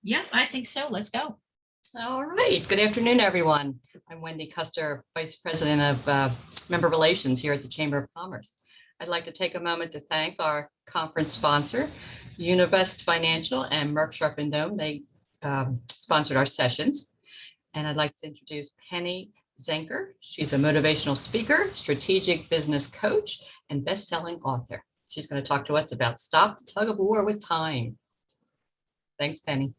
Yep, I think so. Let's go. All right. Good afternoon, everyone. I'm Wendy Custer, Vice President of Member Relations here at the Chamber of Commerce. I'd like to take a moment to thank our conference sponsor, Univest Financial and Merck Sharp and Dome. They sponsored our sessions. And I'd like to introduce Penny Zenker. She's a motivational speaker, strategic business coach, and best-selling author. She's going to talk to us about Stop the Tug of War with Time. Thanks, Penny.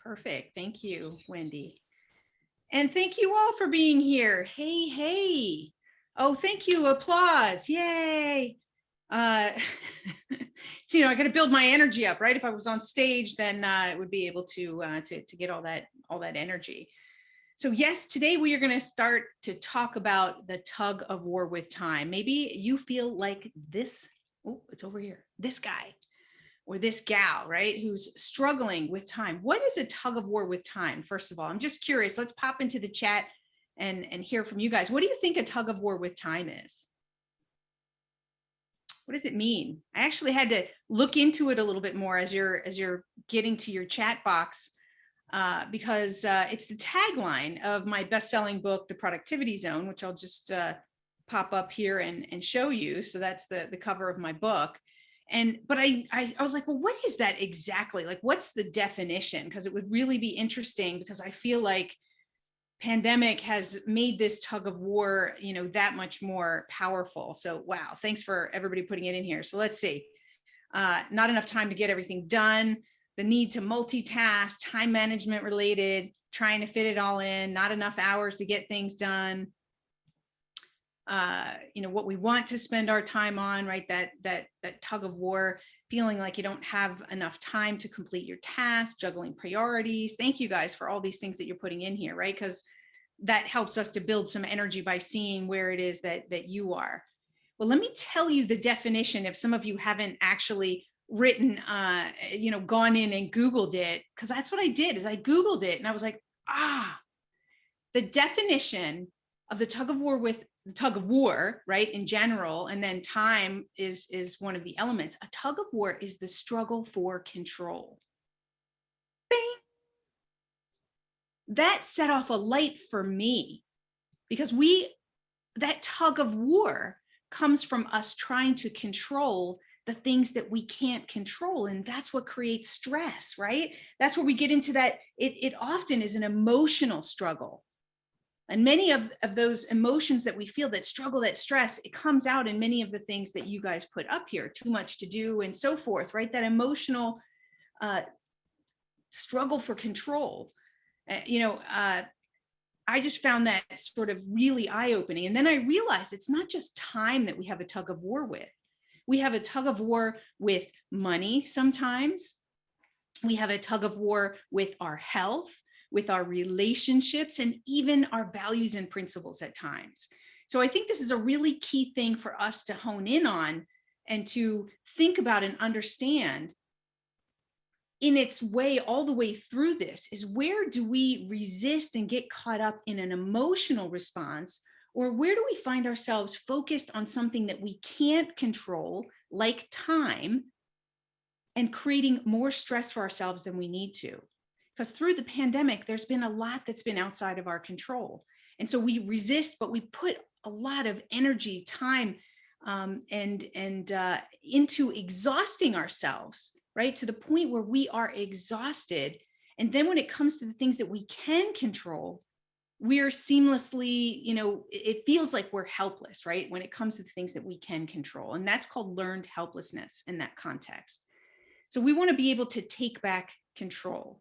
Perfect. Thank you, Wendy. And thank you all for being here. Hey, hey. Oh, thank you. Applause. Yay. So, I got to build my energy up, right? If I was on stage, then it would be able to get all that energy. So yes, today we are going to start to talk about the tug of war with time. Maybe you feel like this. Oh, it's over here. This guy or this gal, right, who's struggling with time. What is a tug of war with time? First of all, I'm just curious. Let's pop into the chat and hear from you guys. What do you think a tug of war with time is? What does it mean? I actually had to look into it a little bit more as you're getting to your chat box, because it's the tagline of my best-selling book, The Productivity Zone, which I'll just pop up here and show you. So that's the cover of my book. But I was like, well, what is that exactly? Like, what's the definition? Because it would really be interesting, because I feel like pandemic has made this tug of war, that much more powerful. So, wow, thanks for everybody putting it in here. So let's see. Not enough time to get everything done, the need to multitask, time management related, trying to fit it all in, not enough hours to get things done. What we want to spend our time on, right? That tug of war, feeling like you don't have enough time to complete your task, juggling priorities. Thank you guys for all these things that you're putting in here, right? Because that helps us to build some energy by seeing where it is that you are. Well, let me tell you the definition if some of you haven't actually written, gone in and Googled it, because that's what I did, is I Googled it and I was like, the definition of the tug of war with the tug of war, right, in general, and then time is one of the elements. A tug of war is the struggle for control. Bing. That set off a light for me, because that tug of war comes from us trying to control the things that we can't control. And that's what creates stress, right? That's where we get into that. It often is an emotional struggle. And many of those emotions that we feel, that struggle, that stress, it comes out in many of the things that you guys put up here, too much to do and so forth, right? That emotional struggle for control. I just found that sort of really eye-opening. And then I realized it's not just time that we have a tug of war with. We have a tug of war with money sometimes. We have a tug of war with our health, with our relationships, and even our values and principles at times. So I think this is a really key thing for us to hone in on and to think about and understand in its way, all the way through this, is where do we resist and get caught up in an emotional response, or where do we find ourselves focused on something that we can't control, like time, and creating more stress for ourselves than we need to? Because through the pandemic, there's been a lot that's been outside of our control. And so we resist, but we put a lot of energy, time, and into exhausting ourselves, right? To the point where we are exhausted. And then when it comes to the things that we can control, we're seamlessly, it feels like we're helpless, right? When it comes to the things that we can control. And that's called learned helplessness in that context. So we want to be able to take back control.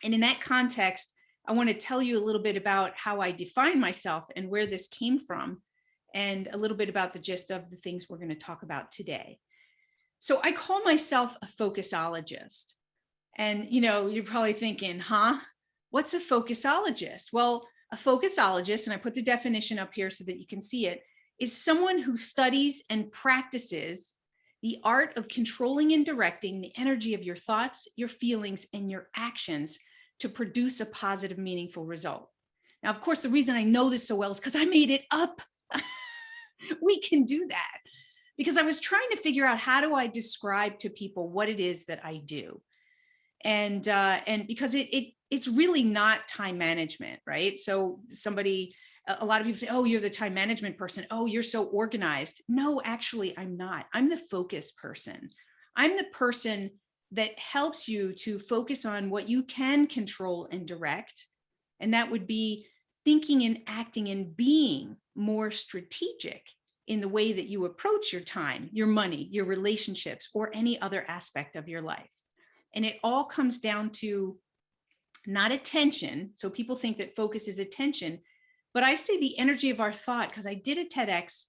And in that context, I want to tell you a little bit about how I define myself and where this came from, and a little bit about the gist of the things we're going to talk about today. So I call myself a focusologist. And, you're probably thinking, what's a focusologist? Well, a focusologist, and I put the definition up here so that you can see it, is someone who studies and practices the art of controlling and directing the energy of your thoughts, your feelings, and your actions to produce a positive, meaningful result. Now, of course, the reason I know this so well is because I made it up. We can do that because I was trying to figure out, how do I describe to people what it is that I do? And because it's really not time management, right? So a lot of people say, oh, you're the time management person. Oh, you're so organized. No, actually, I'm not. I'm the focus person. I'm the person that helps you to focus on what you can control and direct. And that would be thinking and acting and being more strategic in the way that you approach your time, your money, your relationships, or any other aspect of your life. And it all comes down to not attention. So people think that focus is attention, but I say the energy of our thought, because I did a TEDx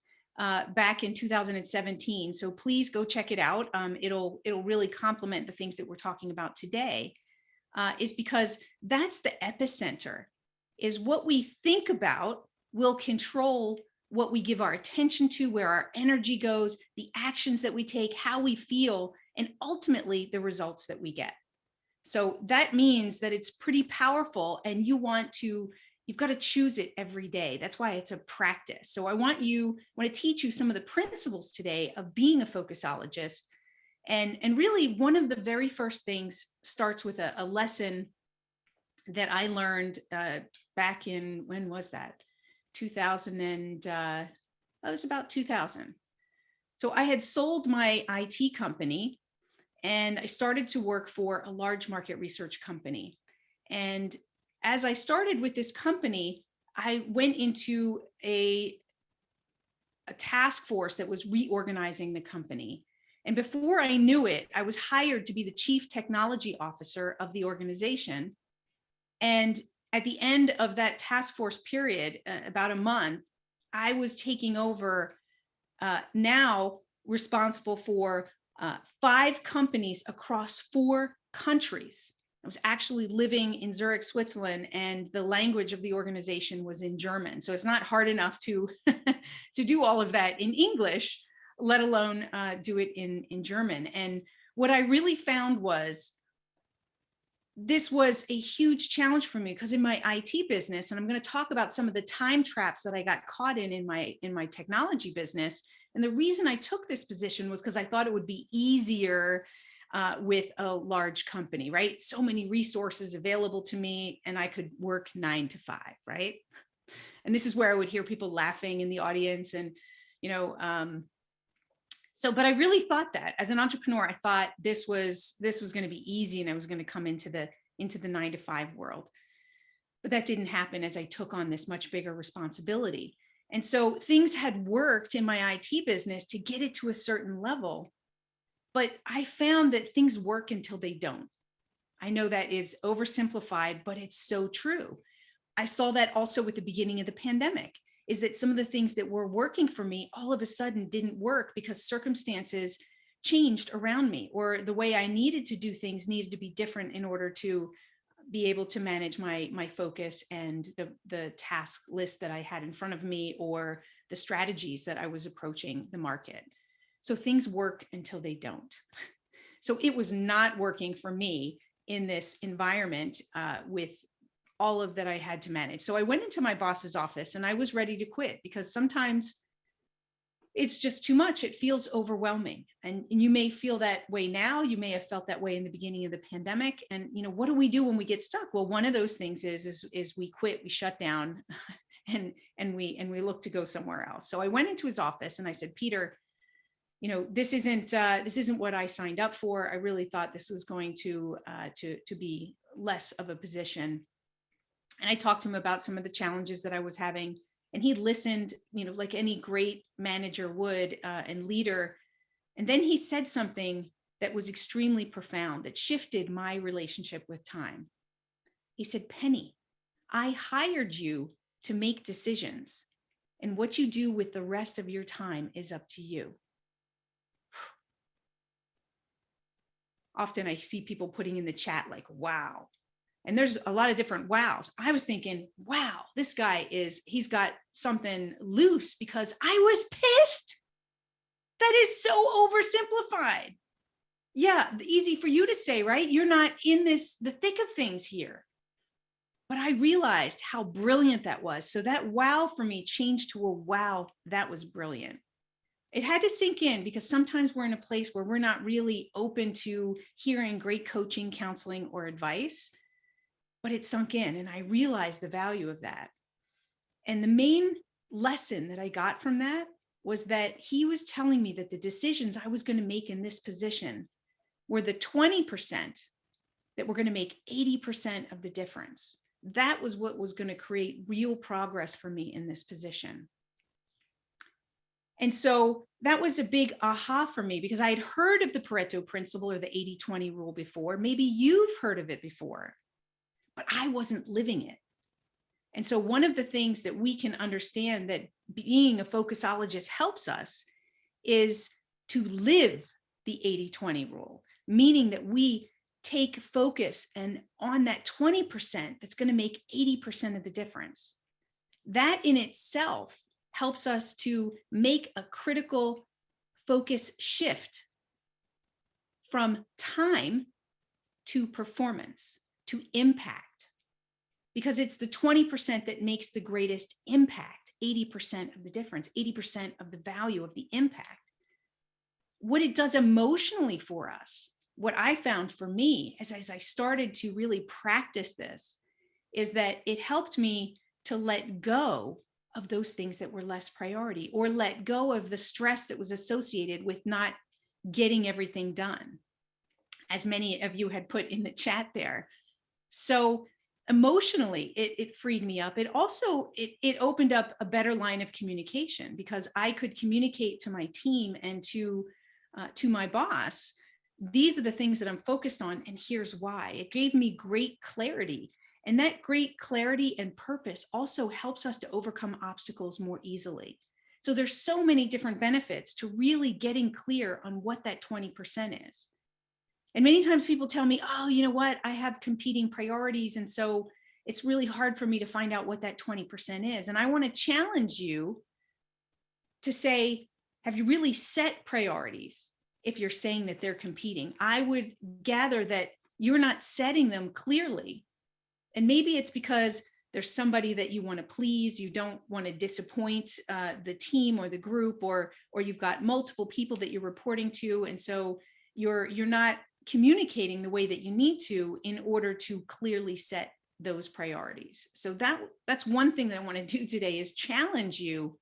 back in 2017. So please go check it out. It'll really complement the things that we're talking about today, is because that's the epicenter, is what we think about will control what we give our attention to, where our energy goes, the actions that we take, how we feel, and ultimately the results that we get. So that means that it's pretty powerful, and you've got to choose it every day. That's why it's a practice. So I want to teach you some of the principles today of being a focusologist. And really, one of the very first things starts with a lesson that I learned back in, when was that? 2000 and it was about 2000. So I had sold my IT company and I started to work for a large market research company. And as I started with this company, I went into a task force that was reorganizing the company. And before I knew it, I was hired to be the chief technology officer of the organization. And at the end of that task force period, about a month, I was taking over, now responsible for 5 companies across 4 countries. I was actually living in Zurich, Switzerland, and the language of the organization was in German. So it's not hard enough to to do all of that in English, let alone do it in German. And what I really found was this was a huge challenge for me, because in my IT business, and I'm going to talk about some of the time traps that I got caught in my technology business. And the reason I took this position was because I thought it would be easier with a large company, right? So many resources available to me, and I could work 9 to 5, right? And this is where I would hear people laughing in the audience, and but I really thought that as an entrepreneur, I thought this was going to be easy, and I was going to come into the 9 to 5 world. But that didn't happen, as I took on this much bigger responsibility. And so things had worked in my IT business to get it to a certain level, but I found that things work until they don't. I know that is oversimplified, but it's so true. I saw that also with the beginning of the pandemic, is that some of the things that were working for me all of a sudden didn't work because circumstances changed around me, or the way I needed to do things needed to be different in order to be able to manage my focus and the task list that I had in front of me, or the strategies that I was approaching the market. So things work until they don't. So it was not working for me in this environment with all of that I had to manage. So I went into my boss's office and I was ready to quit, because sometimes it's just too much. It feels overwhelming. And you may feel that way now. You may have felt that way in the beginning of the pandemic. And what do we do when we get stuck? Well, one of those things is we quit, we shut down, and we look to go somewhere else. So I went into his office and I said, Peter, this isn't what I signed up for. I really thought this was going to be less of a position. And I talked to him about some of the challenges that I was having, and he listened, like any great manager would, and leader. And then he said something that was extremely profound, that shifted my relationship with time. He said, Penny, I hired you to make decisions, and what you do with the rest of your time is up to you. Often I see people putting in the chat like, wow. And there's a lot of different wows. I was thinking, wow, this guy he's got something loose, because I was pissed. That is so oversimplified. Yeah, easy for you to say, right? You're not in the thick of things here. But I realized how brilliant that was. So that wow for me changed to a wow, that was brilliant. It had to sink in because sometimes we're in a place where we're not really open to hearing great coaching, counseling, or advice, but it sunk in and I realized the value of that. And the main lesson that I got from that was that he was telling me that the decisions I was going to make in this position were the 20% that were going to make 80% of the difference. That was what was going to create real progress for me in this position. And so that was a big aha for me because I had heard of the Pareto principle or the 80-20 rule before. Maybe you've heard of it before, but I wasn't living it. And so one of the things that we can understand that being a focusologist helps us is to live the 80-20 rule, meaning that we take focus and on that 20% that's going to make 80% of the difference. That in itself helps us to make a critical focus shift from time to performance, to impact, because it's the 20% that makes the greatest impact, 80% of the difference, 80% of the value of the impact. What it does emotionally for us, what I found for me as I started to really practice this, is that it helped me to let go of those things that were less priority, or let go of the stress that was associated with not getting everything done, as many of you had put in the chat there. So emotionally, it freed me up. It also, it opened up a better line of communication because I could communicate to my team and to my boss, these are the things that I'm focused on, and here's why. It gave me great clarity. And that great clarity and purpose also helps us to overcome obstacles more easily. So there's so many different benefits to really getting clear on what that 20% is. And many times people tell me, oh, you know what, I have competing priorities. And so it's really hard for me to find out what that 20% is. And I want to challenge you to say, have you really set priorities if you're saying that they're competing? I would gather that you're not setting them clearly. And maybe it's because there's somebody that you want to please, you don't want to disappoint the team or the group, or you've got multiple people that you're reporting to, and so you're not communicating the way that you need to in order to clearly set those priorities. So that's one thing that I want to do today, is challenge you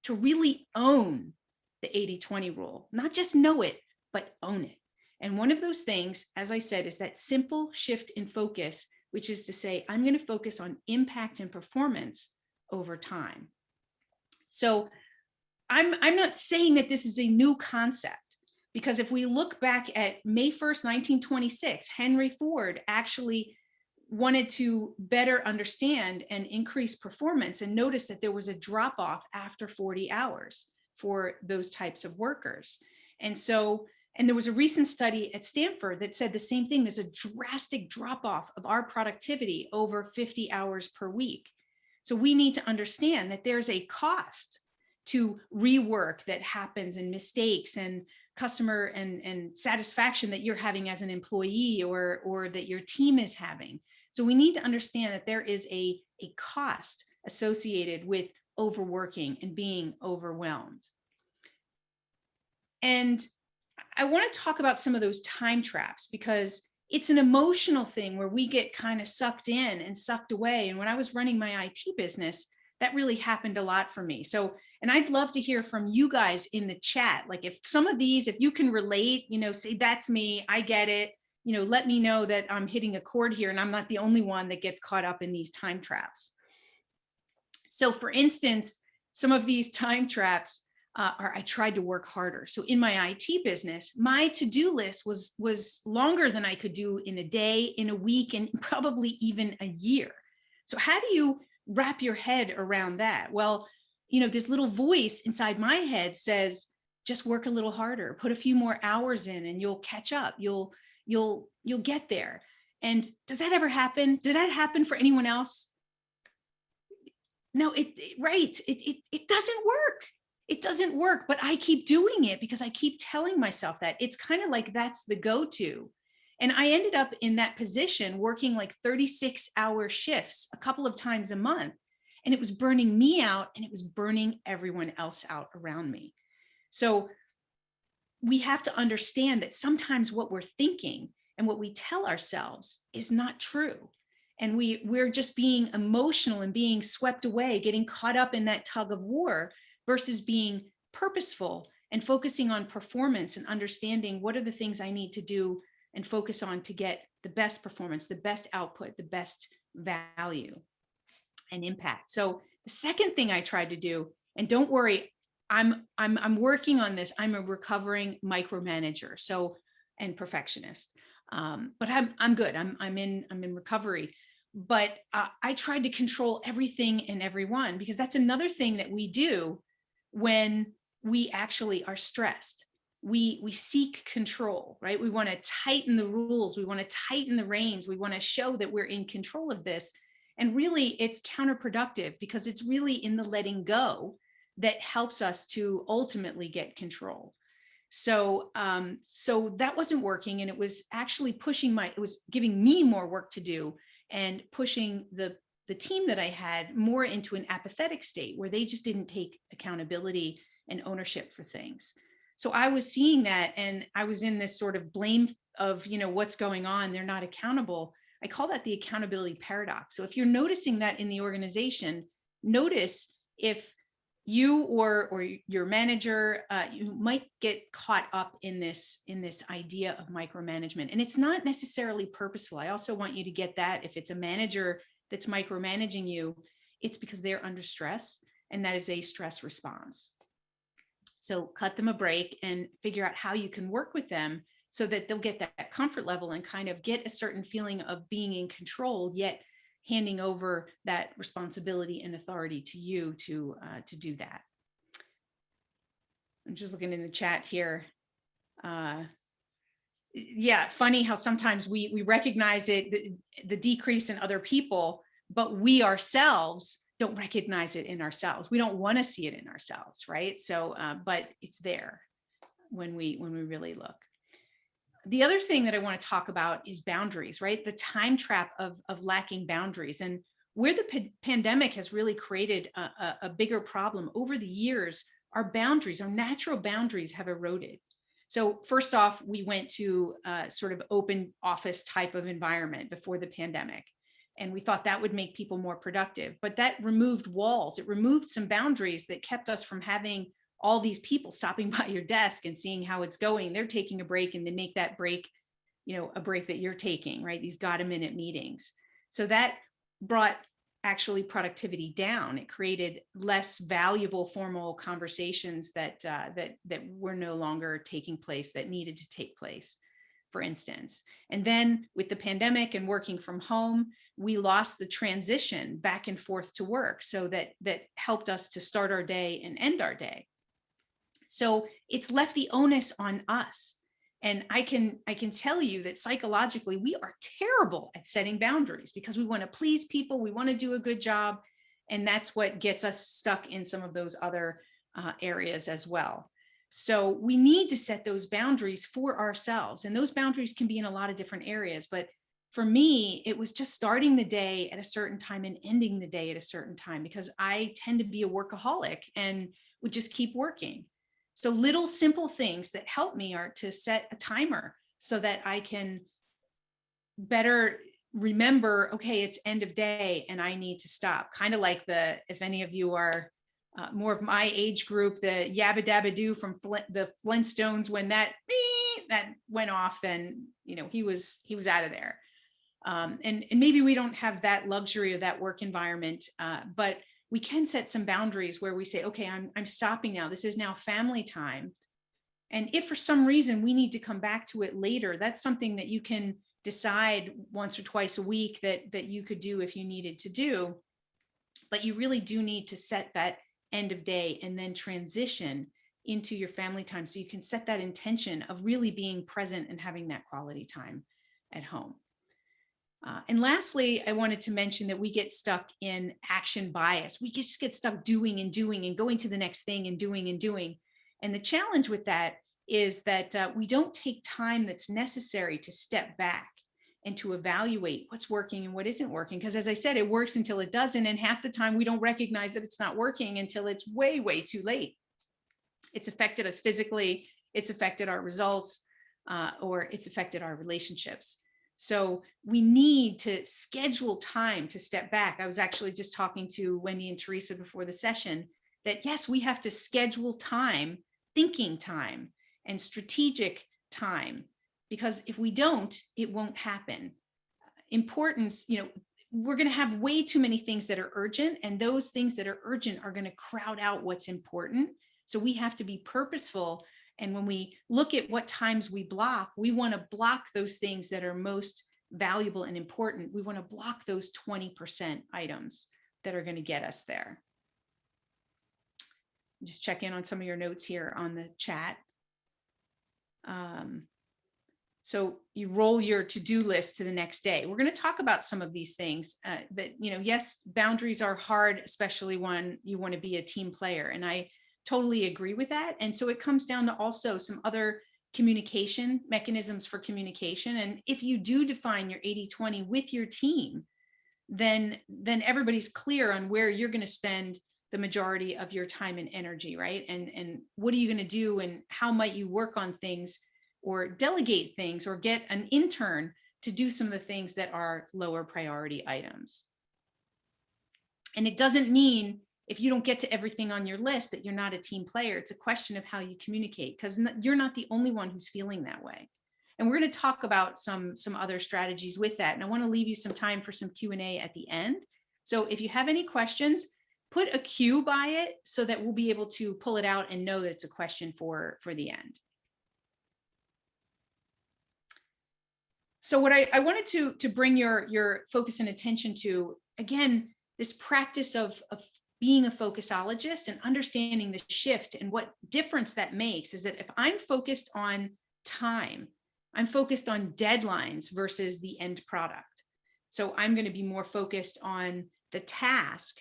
to really own the 80-20 rule, not just know it, but own it. And one of those things, as I said, is that simple shift in focus, which is to say, I'm going to focus on impact and performance over time. So I'm not saying that this is a new concept, because if we look back at May 1st, 1926, Henry Ford actually wanted to better understand and increase performance and notice that there was a drop off after 40 hours for those types of workers. And there was a recent study at Stanford that said the same thing. There's a drastic drop off of our productivity over 50 hours per week. So we need to understand that there's a cost to rework that happens, and mistakes and customer and satisfaction that you're having as an employee or that your team is having. So we need to understand that there is a cost associated with overworking and being overwhelmed. And I want to talk about some of those time traps, because it's an emotional thing where we get kind of sucked in and sucked away. And when I was running my IT business, that really happened a lot for me. So, and I'd love to hear from you guys in the chat. Like if some of these, if you can relate, say that's me, I get it, let me know that I'm hitting a chord here and I'm not the only one that gets caught up in these time traps. So for instance, some of these time traps are I tried to work harder. So in my IT business, my to-do list was longer than I could do in a day, in a week, and probably even a year. So how do you wrap your head around that? Well, this little voice inside my head says, just work a little harder, put a few more hours in and you'll catch up. You'll get there. And does that ever happen? Did that happen for anyone else? No, it doesn't work. It doesn't work, but I keep doing it because I keep telling myself that. It's kind of like that's the go-to. And I ended up in that position working like 36-hour shifts a couple of times a month. And it was burning me out and it was burning everyone else out around me. So we have to understand that sometimes what we're thinking and what we tell ourselves is not true. And we're just being emotional and being swept away, getting caught up in that tug of war versus being purposeful and focusing on performance and understanding what are the things I need to do and focus on to get the best performance, the best output, the best value and impact. So the second thing I tried to do, and don't worry, I'm working on this. I'm a recovering micromanager, so and perfectionist. But I'm good. I'm in recovery. But I tried to control everything and everyone, because that's another thing that we do when we actually are stressed. We seek control, right? We want to tighten the rules. We want to tighten the reins. We want to show that we're in control of this. And really, it's counterproductive, because it's really in the letting go that helps us to ultimately get control. So that wasn't working, and it was actually it was giving me more work to do and pushing the team that I had more into an apathetic state where they just didn't take accountability and ownership for things. So I was seeing that, and I was in this sort of blame of, what's going on, they're not accountable. I call that the accountability paradox. So if you're noticing that in the organization, notice if you or your manager, you might get caught up in this idea of micromanagement. And it's not necessarily purposeful. I also want you to get that if it's a manager that's micromanaging you, it's because they're under stress, and that is a stress response. So cut them a break and figure out how you can work with them so that they'll get that comfort level and kind of get a certain feeling of being in control, yet handing over that responsibility and authority to you to do that. I'm just looking in the chat here. Yeah, funny how sometimes we recognize it, the decrease in other people, but we ourselves don't recognize it in ourselves. We don't want to see it in ourselves, right? So, but it's there when we really look. The other thing that I want to talk about is boundaries, right? The time trap of lacking boundaries, and where the pandemic has really created a bigger problem over the years. Our boundaries, our natural boundaries, have eroded. So first off, we went to a sort of open office type of environment before the pandemic, and we thought that would make people more productive. But that removed walls. It removed some boundaries that kept us from having all these people stopping by your desk and seeing how it's going. They're taking a break, and they make that break, a break that you're taking, right? These got-a-minute meetings. So that brought actually productivity down. It created less valuable formal conversations that were no longer taking place, that needed to take place, for instance. And then with the pandemic and working from home, we lost the transition back and forth to work. So that helped us to start our day and end our day. So it's left the onus on us. And I can tell you that psychologically, we are terrible at setting boundaries because we want to please people. We want to do a good job. And that's what gets us stuck in some of those other areas as well. So we need to set those boundaries for ourselves. And those boundaries can be in a lot of different areas. But for me, it was just starting the day at a certain time and ending the day at a certain time, because I tend to be a workaholic and would just keep working. So little simple things that help me are to set a timer so that I can better remember, okay, it's end of day and I need to stop. Kind of like if any of you are more of my age group, the Yabba Dabba Doo from the Flintstones, when that went off, then, he was out of there. And maybe we don't have that luxury of that work environment, but we can set some boundaries where we say, okay, I'm stopping now. This is now family time. And if for some reason we need to come back to it later, that's something that you can decide once or twice a week that you could do if you needed to do. But you really do need to set that end of day and then transition into your family time, so you can set that intention of really being present and having that quality time at home. And lastly, I wanted to mention that we get stuck in action bias. We just get stuck doing and doing and going to the next thing and doing and doing. And the challenge with that is that we don't take time that's necessary to step back and to evaluate what's working and what isn't working. Because as I said, it works until it doesn't. And half the time we don't recognize that it's not working until it's way, way too late. It's affected us physically, it's affected our results, or it's affected our relationships. So we need to schedule time to step back. I was actually just talking to Wendy and Teresa before the session that yes, we have to schedule time, thinking time and strategic time, because if we don't, it won't happen. Importance, we're going to have way too many things that are urgent, and those things that are urgent are going to crowd out what's important. So we have to be purposeful. And when we look at what times we block, we want to block those things that are most valuable and important. We want to block those 20% items that are going to get us there. Just check in on some of your notes here on the chat. So you roll your to-do list to the next day. We're going to talk about some of these things that, yes, boundaries are hard, especially when you want to be a team player. And I totally agree with that. And so it comes down to also some other communication mechanisms for communication. And if you do define your 80-20 with your team, then everybody's clear on where you're going to spend the majority of your time and energy, right? And what are you going to do, and how might you work on things or delegate things or get an intern to do some of the things that are lower priority items. And it doesn't mean if you don't get to everything on your list that you're not a team player. It's a question of how you communicate, because you're not the only one who's feeling that way. And we're going to talk about some other strategies with that. And I want to leave you some time for some Q&A at the end. So if you have any questions, put a Q by it so that we'll be able to pull it out and know that it's a question for the end. So what I wanted to bring your focus and attention to, again, this practice of being a focusologist and understanding the shift and what difference that makes is that if I'm focused on time, I'm focused on deadlines versus the end product. So I'm going to be more focused on the task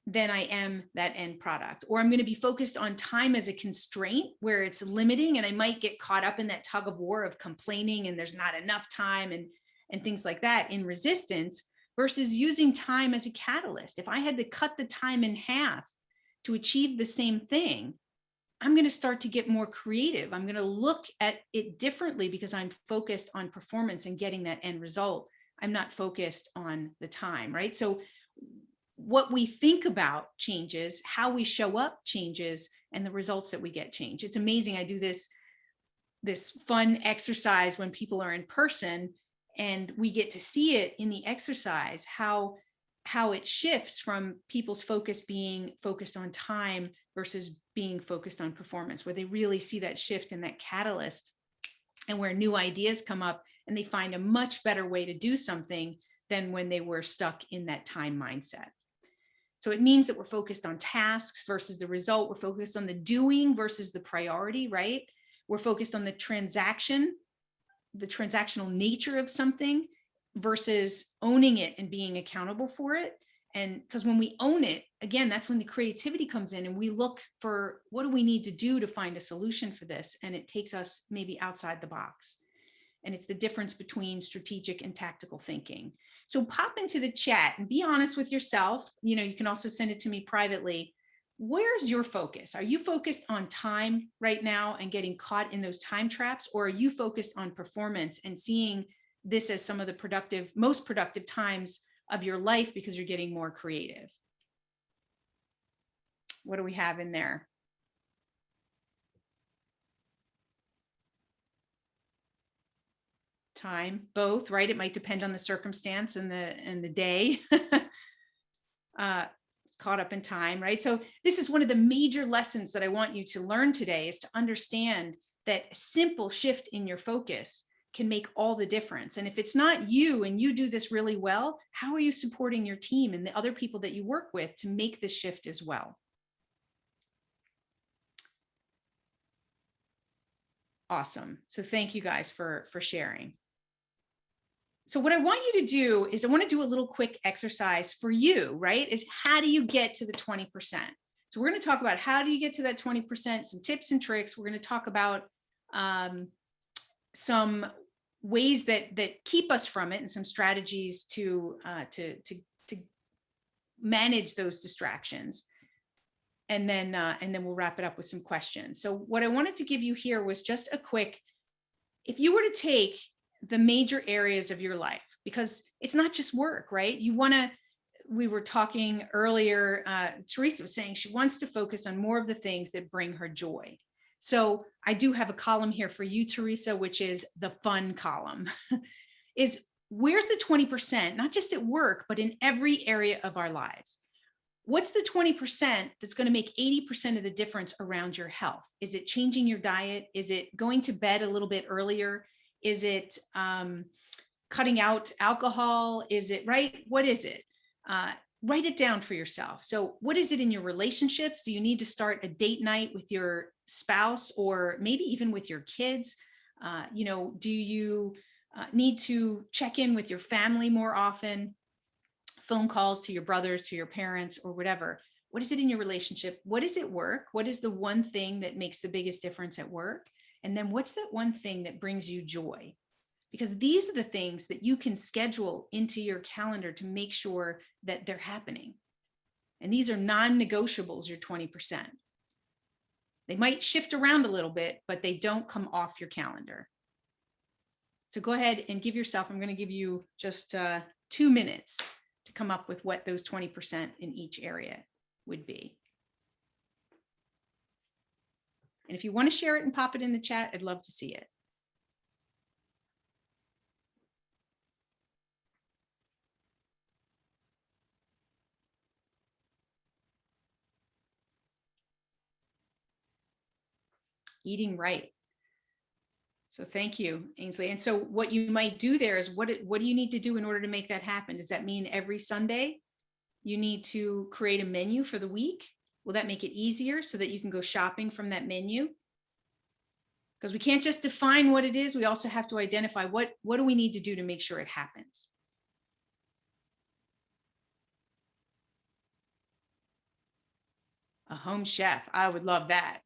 than I am that end product. Or I'm going to be focused on time as a constraint where it's limiting, and I might get caught up in that tug of war of complaining and there's not enough time and things like that in resistance, versus using time as a catalyst. If I had to cut the time in half to achieve the same thing, I'm going to start to get more creative. I'm going to look at it differently because I'm focused on performance and getting that end result. I'm not focused on the time, right? So what we think about changes, how we show up changes, and the results that we get change. It's amazing. I do this fun exercise when people are in person, and we get to see it in the exercise, how it shifts from people's focus being focused on time versus being focused on performance, where they really see that shift in that catalyst, and where new ideas come up and they find a much better way to do something than when they were stuck in that time mindset. So it means that we're focused on tasks versus the result. We're focused on the doing versus the priority, right? We're focused on the transactional nature of something versus owning it and being accountable for it. And because when we own it, again, that's when the creativity comes in, and we look for what do we need to do to find a solution for this? And it takes us maybe outside the box. And it's the difference between strategic and tactical thinking. So pop into the chat and be honest with yourself. You can also send it to me privately. Where's your focus? Are you focused on time right now and getting caught in those time traps? Or are you focused on performance and seeing this as some of the most productive times of your life because you're getting more creative? What do we have in there? Time, both, right? It might depend on the circumstance and the day. Caught up in time, right? So this is one of the major lessons that I want you to learn today, is to understand that a simple shift in your focus can make all the difference. And if it's not you and you do this really well, how are you supporting your team and the other people that you work with to make this shift as well? Awesome. So thank you guys for sharing. So what I want you to do is I want to do a little quick exercise for you, right? Is how do you get to the 20%? So we're going to talk about how do you get to that 20%, some tips and tricks. We're going to talk about some ways that keep us from it and some strategies to manage those distractions. and then we'll wrap it up with some questions. So what I wanted to give you here was just a quick, if you were to take the major areas of your life, because it's not just work, right? We were talking earlier, Teresa was saying she wants to focus on more of the things that bring her joy. So I do have a column here for you, Teresa, which is the fun column. Is where's the 20%, not just at work, but in every area of our lives? What's the 20% that's going to make 80% of the difference around your health? Is it changing your diet? Is it going to bed a little bit earlier? Is it cutting out alcohol? Is it, right? What is it? Write it down for yourself. So what is it in your relationships? Do you need to start a date night with your spouse or maybe even with your kids? Do you need to check in with your family more often? Phone calls to your brothers, to your parents, or whatever. What is it in your relationship? What is at work? What is the one thing that makes the biggest difference at work? And then what's that one thing that brings you joy? Because these are the things that you can schedule into your calendar to make sure that they're happening. And these are non-negotiables, your 20%. They might shift around a little bit, but they don't come off your calendar. So go ahead and give yourself, I'm going to give you just 2 minutes to come up with what those 20% in each area would be. And if you want to share it and pop it in the chat, I'd love to see it. Eating right. So thank you, Ainsley. And so what you might do there is what do you need to do in order to make that happen? Does that mean every Sunday you need to create a menu for the week? Will that make it easier so that you can go shopping from that menu? Because we can't just define what it is. We also have to identify what do we need to do to make sure it happens. A home chef. I would love that.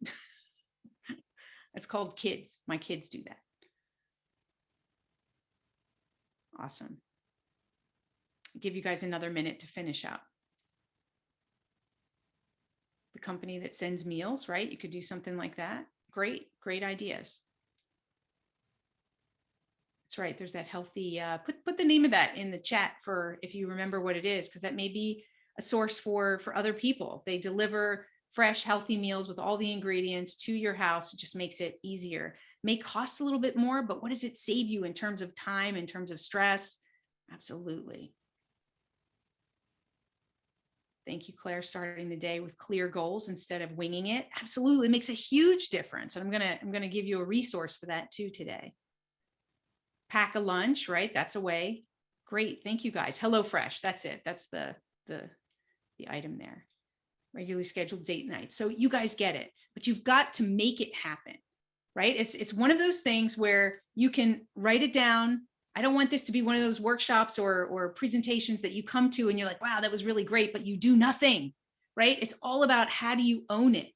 It's called kids. My kids do that. Awesome. I'll give you guys another minute to finish up. The company that sends meals, right? You could do something like that. Great, great ideas. That's right. There's that healthy, put the name of that in the chat for if you remember what it is, because that may be a source for other people. They deliver fresh, healthy meals with all the ingredients to your house. It just makes it easier. May cost a little bit more, but what does it save you in terms of time, in terms of stress? Absolutely. Thank you, Claire. Starting the day with clear goals instead of winging it. Absolutely makes a huge difference. And I'm gonna give you a resource for that too today. Pack a lunch, right? That's a way. Great. Thank you guys. HelloFresh. That's it. That's the item there. Regularly scheduled date night. So you guys get it, but you've got to make it happen, right? It's one of those things where you can write it down. I don't want this to be one of those workshops or presentations that you come to and you're like, wow, that was really great, but you do nothing, right? It's all about how do you own it?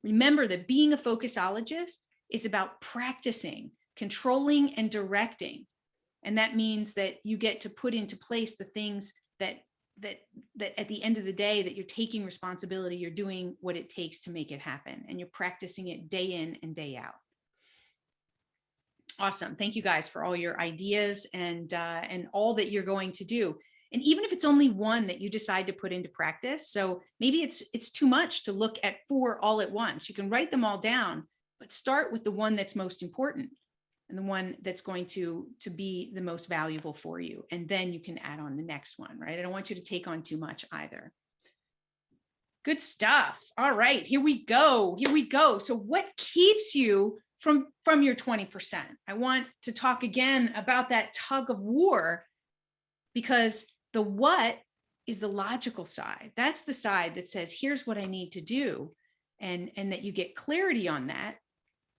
Remember that being a focusologist is about practicing, controlling, and directing. And that means that you get to put into place the things that at the end of the day, that you're taking responsibility, you're doing what it takes to make it happen, and you're practicing it day in and day out. Awesome. Thank you guys for all your ideas and all that you're going to do. And even if it's only one that you decide to put into practice, so maybe it's too much to look at 4 all at once. You can write them all down, but start with the one that's most important and the one that's going to be the most valuable for you. And then you can add on the next one, right? I don't want you to take on too much either. Good stuff. All right, here we go. Here we go. So what keeps you from your 20%? I want to talk again about that tug of war, because the what is the logical side. That's the side that says, here's what I need to do. And that you get clarity on that.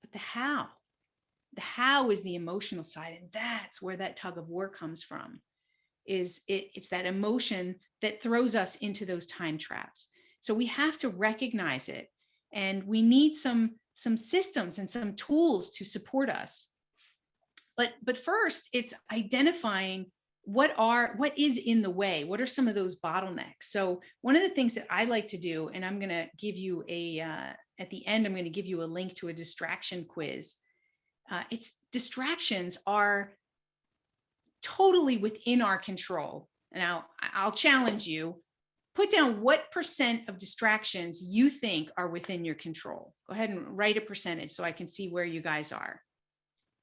But the how is the emotional side. And that's where that tug of war comes from. It's that emotion that throws us into those time traps. So we have to recognize it. And we need some systems and some tools to support us. But first, it's identifying what is in the way? What are some of those bottlenecks? So one of the things that I like to do, and I'm going to give you at the end, I'm going to give you a link to a distraction quiz. It's distractions are totally within our control. Now I'll challenge you, put down what % of distractions you think are within your control. Go ahead and write a percentage so I can see where you guys are.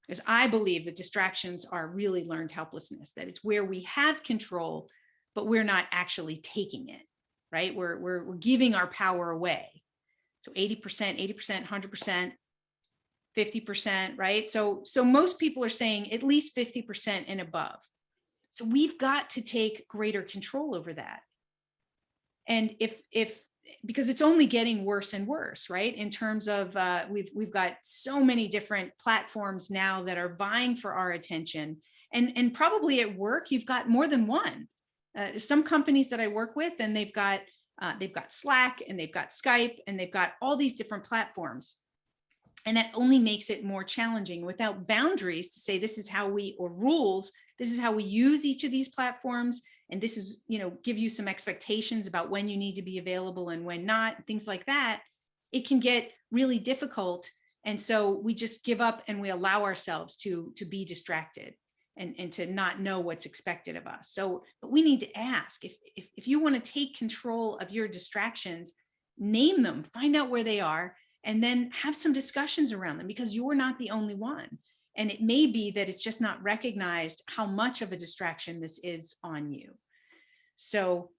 Because I believe that distractions are really learned helplessness, that it's where we have control, but we're not actually taking it, right? We're giving our power away. So 80%, 80%, 100%, 50%, right? So most people are saying at least 50% and above. So we've got to take greater control over that. And because it's only getting worse and worse, right? In terms of we've got so many different platforms now that are vying for our attention, and probably at work you've got more than one. Some companies that I work with, and they've got Slack, and they've got Skype, and they've got all these different platforms, and that only makes it more challenging without boundaries to say this is how we, or rules, this is how we use each of these platforms. And this is, give you some expectations about when you need to be available and when not, things like that. It can get really difficult. And so we just give up and we allow ourselves to be distracted and to not know what's expected of us. So, but we need to ask if you want to take control of your distractions, name them, find out where they are, and then have some discussions around them, because you're not the only one. And it may be that it's just not recognized how much of a distraction this is on you. So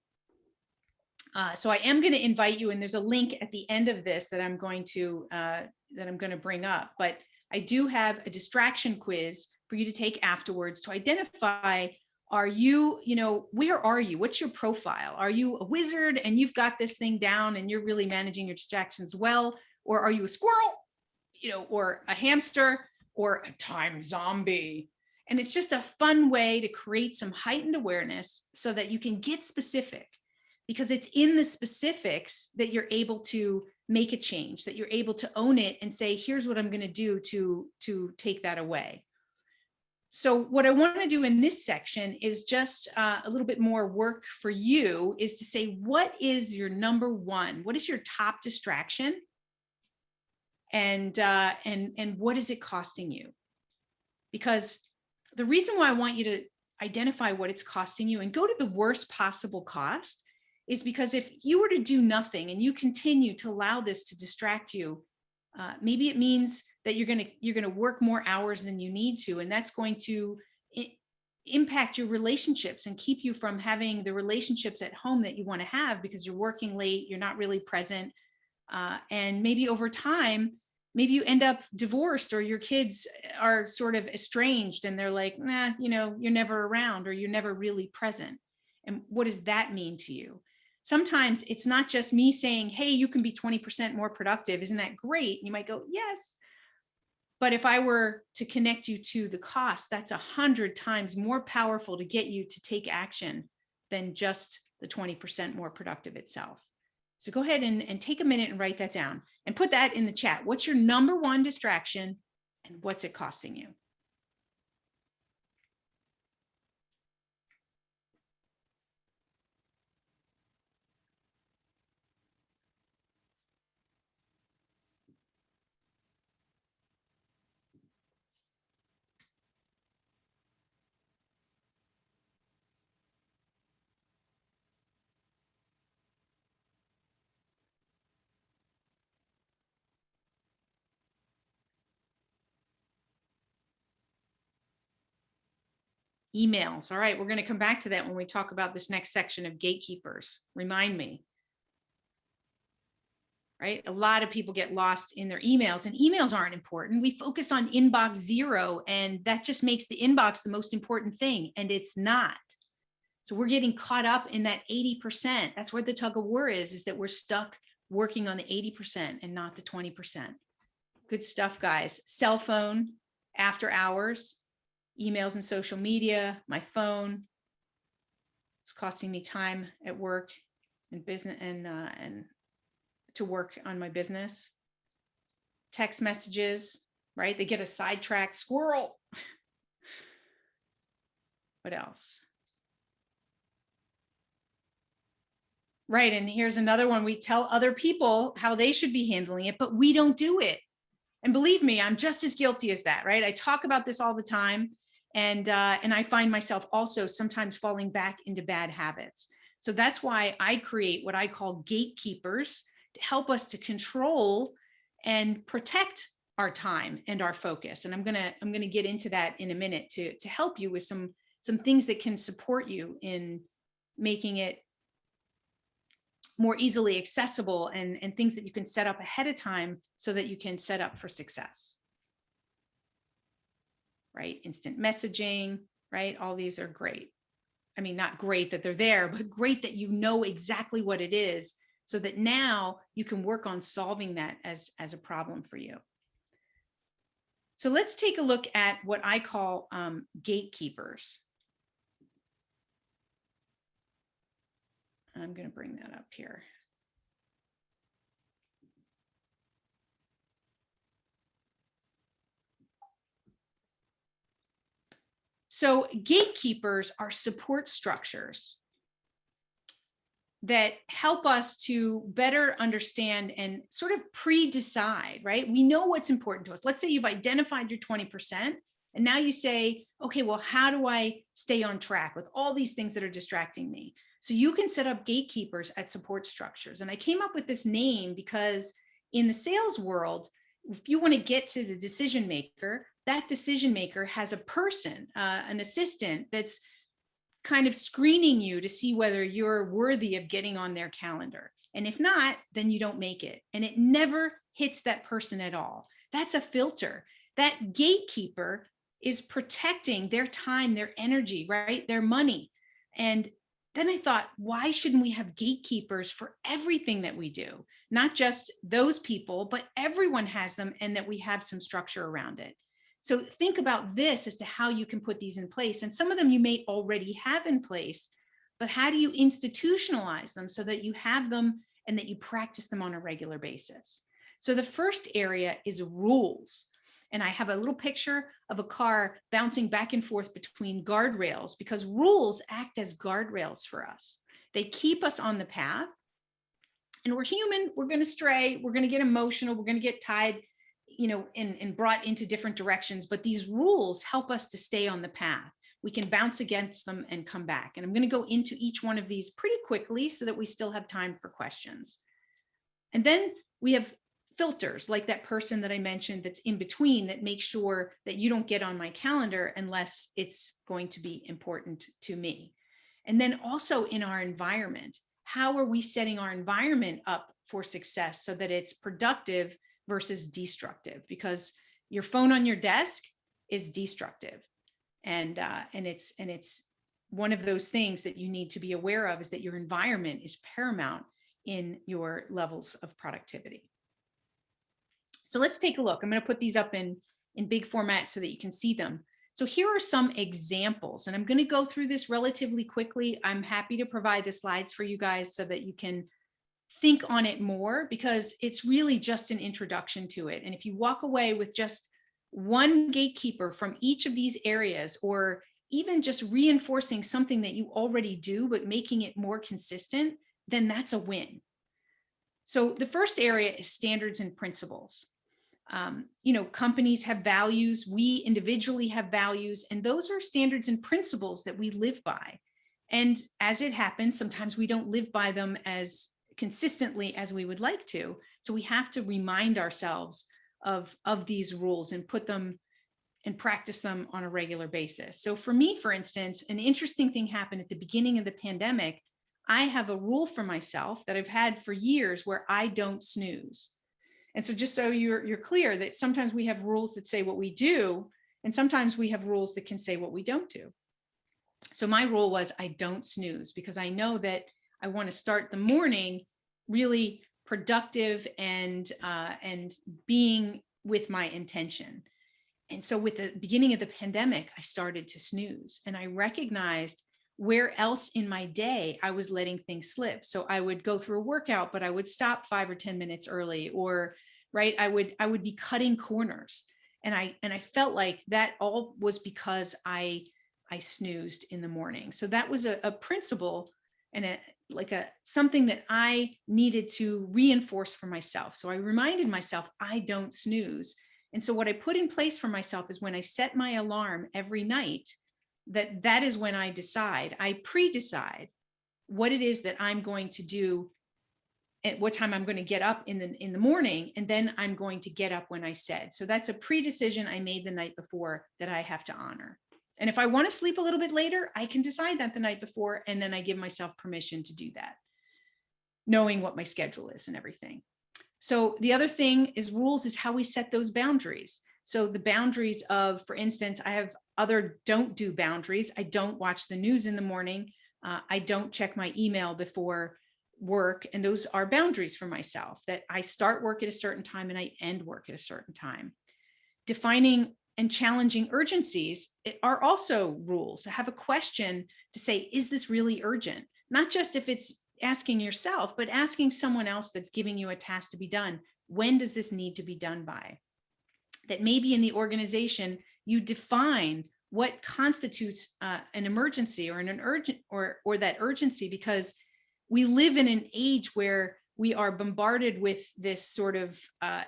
I am going to invite you, and there's a link at the end of this that I'm going to bring up. But I do have a distraction quiz for you to take afterwards to identify, are you, where are you? What's your profile? Are you a wizard and you've got this thing down and you're really managing your distractions well? Or are you a squirrel, or a hamster, or a time zombie? And it's just a fun way to create some heightened awareness so that you can get specific, because it's in the specifics that you're able to make a change, that you're able to own it and say, here's what I'm going to do to take that away. So what I want to do in this section is just a little bit more work for you, is to say, what is your number one? What is your top distraction? And what is it costing you? Because the reason why I want you to identify what it's costing you and go to the worst possible cost is because if you were to do nothing and you continue to allow this to distract you, maybe it means that you're going to work more hours than you need to, and that's going to impact your relationships and keep you from having the relationships at home that you want to have, because you're working late, you're not really present, and maybe over time, maybe you end up divorced, or your kids are sort of estranged and they're like, nah, you're never around, or you're never really present. And what does that mean to you? Sometimes it's not just me saying, hey, you can be 20% more productive. Isn't that great? You might go, yes. But if I were to connect you to the cost, that's 100 times more powerful to get you to take action than just the 20% more productive itself. So go ahead and take a minute and write that down and put that in the chat. What's your number one distraction and what's it costing you? Emails. All right, we're going to come back to that when we talk about this next section of gatekeepers. Remind me. Right? A lot of people get lost in their emails, and emails aren't important. We focus on inbox 0, and that just makes the inbox the most important thing, and it's not. So we're getting caught up in that 80%. That's where the tug of war is that we're stuck working on the 80% and not the 20%. Good stuff, guys. Cell phone, after hours, emails and social media, my phone. It's costing me time at work and business and to work on my business. Text messages, right? They get a sidetracked squirrel. What else? Right. And here's another one. We tell other people how they should be handling it, but we don't do it. And believe me, I'm just as guilty as that, right? I talk about this all the time. And I find myself also sometimes falling back into bad habits. So that's why I create what I call gatekeepers to help us to control and protect our time and our focus. And I'm gonna get into that in a minute to help you with some things that can support you in making it more easily accessible, and things that you can set up ahead of time so that you can set up for success. Right? Instant messaging, right? All these are great. I mean, not great that they're there, but great that you know exactly what it is so that now you can work on solving that as a problem for you. So let's take a look at what I call gatekeepers. I'm going to bring that up here. So gatekeepers are support structures that help us to better understand and sort of pre-decide, right? We know what's important to us. Let's say you've identified your 20%, and now you say, okay, well, how do I stay on track with all these things that are distracting me? So you can set up gatekeepers at support structures. And I came up with this name because in the sales world, if you want to get to the decision maker, that decision maker has a person, an assistant that's kind of screening you to see whether you're worthy of getting on their calendar. And if not, then you don't make it. And it never hits that person at all. That's a filter. That gatekeeper is protecting their time, their energy, right? Their money. And then I thought, why shouldn't we have gatekeepers for everything that we do? Not just those people, but everyone has them, and that we have some structure around it. So think about this as to how you can put these in place. And some of them you may already have in place, but how do you institutionalize them so that you have them and that you practice them on a regular basis? So the first area is rules. And I have a little picture of a car bouncing back and forth between guardrails, because rules act as guardrails for us. They keep us on the path. And we're human, we're going to stray, we're going to get emotional, we're going to get tied, and brought into different directions. But these rules help us to stay on the path. We can bounce against them and come back. And I'm going to go into each one of these pretty quickly so that we still have time for questions. And then we have filters, like that person that I mentioned that's in between, that makes sure that you don't get on my calendar unless it's going to be important to me. And then also in our environment, how are we setting our environment up for success so that it's productive versus destructive? Because your phone on your desk is destructive. And it's one of those things that you need to be aware of, is that your environment is paramount in your levels of productivity. So let's take a look. I'm going to put these up in big format so that you can see them. So here are some examples, and I'm going to go through this relatively quickly. I'm happy to provide the slides for you guys so that you can think on it more, because it's really just an introduction to it. And if you walk away with just one gatekeeper from each of these areas, or even just reinforcing something that you already do, but making it more consistent, then that's a win. So the first area is standards and principles. Companies have values, we individually have values, and those are standards and principles that we live by. And as it happens, sometimes we don't live by them as consistently as we would like to. So we have to remind ourselves of these rules and put them and practice them on a regular basis. So for me, for instance, an interesting thing happened at the beginning of the pandemic. I have a rule for myself that I've had for years where I don't snooze. And so just so you're clear, that sometimes we have rules that say what we do, and sometimes we have rules that can say what we don't do. So my rule was I don't snooze, because I know that I want to start the morning really productive and being with my intention. And so with the beginning of the pandemic, I started to snooze, and I recognized where else in my day I was letting things slip. So I would go through a workout, but I would stop 5 or 10 minutes early, or right, I would be cutting corners. And I felt like that all was because I snoozed in the morning. So that was a principle and something that I needed to reinforce for myself. So I reminded myself, I don't snooze. And so what I put in place for myself is when I set my alarm every night, that is when I pre-decide what it is that I'm going to do, at what time I'm going to get up in the morning, and then I'm going to get up when I said. So that's a pre-decision I made the night before that I have to honor. And if I want to sleep a little bit later, I can decide that the night before, and then I give myself permission to do that, knowing what my schedule is and everything. So the other thing is rules is how we set those boundaries. So the boundaries of, for instance, I have other don't do boundaries. I don't watch the news in the morning. I don't check my email before work. And those are boundaries for myself, that I start work at a certain time and I end work at a certain time. Defining and challenging urgencies are also rules. I have a question to say, is this really urgent? Not just if it's asking yourself, but asking someone else that's giving you a task to be done. When does this need to be done by? That maybe in the organization, you define what constitutes an emergency or an urgent or that urgency, because we live in an age where we are bombarded with this sort of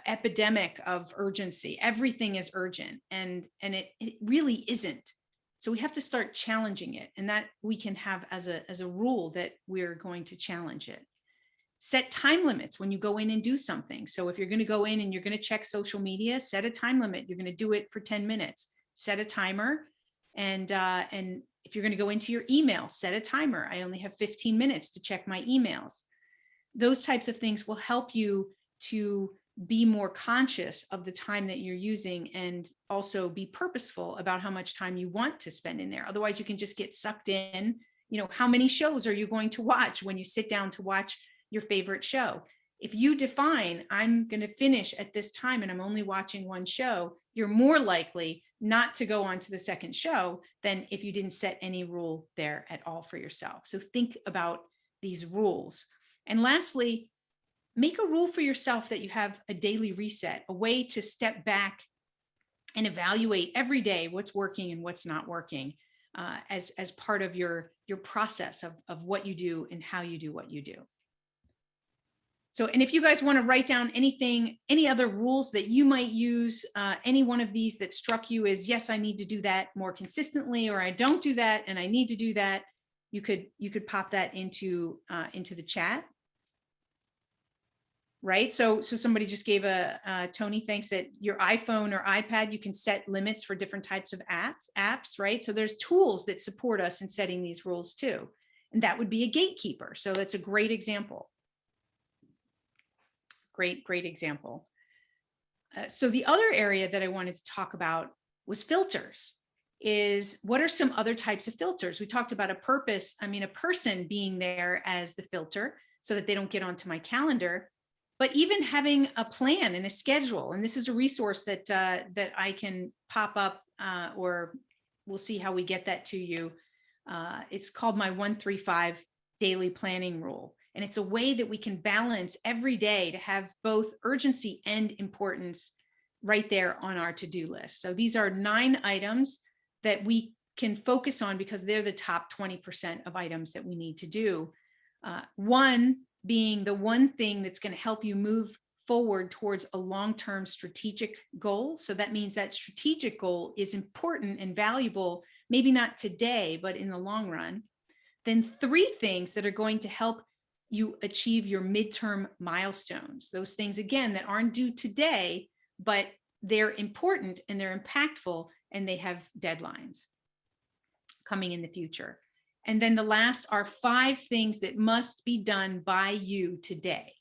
epidemic of urgency. Everything is urgent, and it really isn't. So we have to start challenging it, and that we can have as a rule that we're going to challenge it. Set time limits when you go in and do something. So if you're going to go in and you're going to check social media, set a time limit. You're going to do it for 10 minutes. Set a timer, and if you're going to go into your email, set a timer. I only have 15 minutes to check my emails. Those types of things will help you to be more conscious of the time that you're using, and also be purposeful about how much time you want to spend in there. Otherwise, you can just get sucked in. How many shows are you going to watch when you sit down to watch your favorite show? If you define, I'm going to finish at this time and I'm only watching one show, you're more likely not to go on to the second show than if you didn't set any rule there at all for yourself. So think about these rules. And lastly, make a rule for yourself that you have a daily reset, a way to step back and evaluate every day what's working and what's not working, as part of your process of what you do and how you do what you do. So, and if you guys want to write down anything, any other rules that you might use, any one of these that struck you as, yes, I need to do that more consistently, or I don't do that and I need to do that, you could pop that into the chat. Right. So somebody just gave Tony thinks that your iPhone or iPad, you can set limits for different types of apps. Right. So there's tools that support us in setting these rules too. And that would be a gatekeeper. So that's a great example. Great example. So the other area that I wanted to talk about was filters. Is what are some other types of filters? We talked about a person being there as the filter so that they don't get onto my calendar, but even having a plan and a schedule. And this is a resource that I can pop up, or we'll see how we get that to you. It's called my 1-3-5 daily planning rule. And it's a way that we can balance every day to have both urgency and importance right there on our to-do list. So these are 9 items that we can focus on because they're the top 20% of items that we need to do. One being the one thing that's going to help you move forward towards a long-term strategic goal. So that means that strategic goal is important and valuable, maybe not today, but in the long run. Then 3 things that are going to help you achieve your midterm milestones. Those things, again, that aren't due today, but they're important and they're impactful and they have deadlines coming in the future. And then the last are 5 things that must be done by you today.